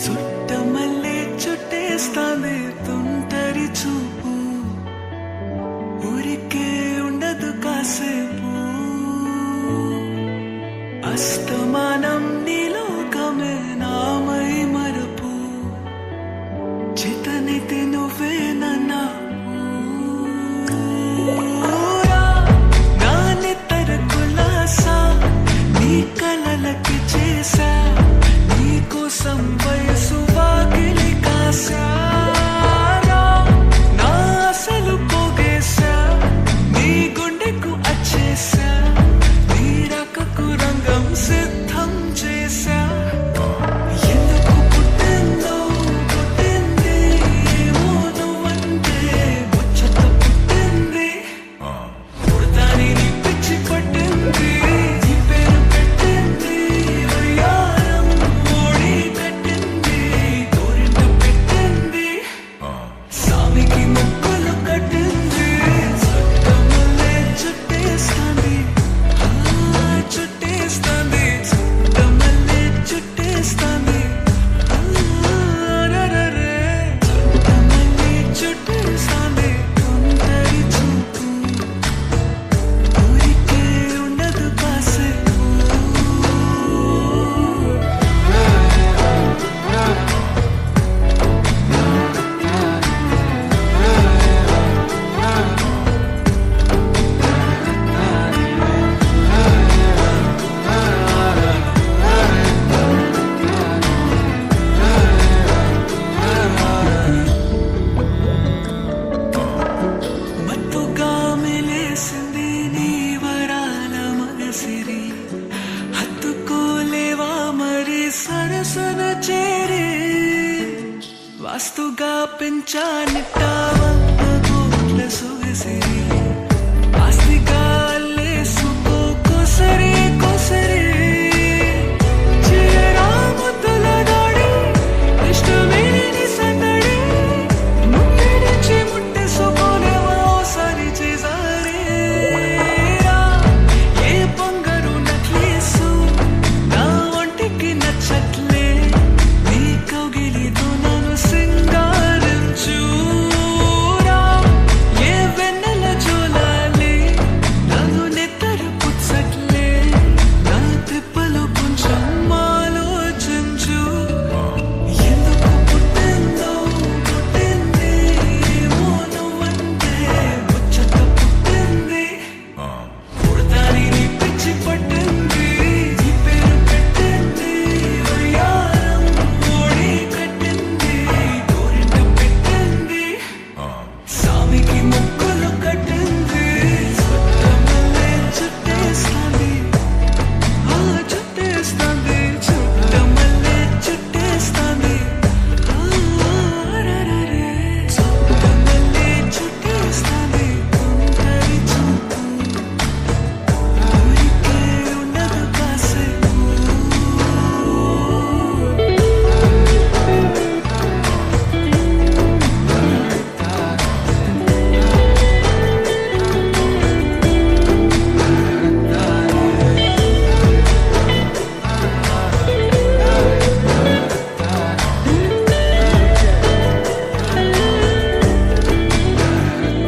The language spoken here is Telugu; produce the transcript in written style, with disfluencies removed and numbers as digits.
చుట్టమల్లే చుట్టేస్తాంది తుంటరి చూపు, ఊరికే ఉండదు కాసేపు. అస్తమానం నీలోకమే నామై మరపు, చితనితి నువ్వేనన్నా వయసు వాకిలి కాశారా, నా అసలు పోగేశా, నీ గుండెకు అచ్చేసా, నీ రకకు రంగం సిద్ధం చేశా. ఎందుకు పుట్టిందో పుట్టింది, ఏమో నువ్వంటే ముచ్చట పుట్టింది, పుడతాని నీ పిచ్చి పట్టింది. సరసన చేరి వాస్తుగా పెంచానిట్టావా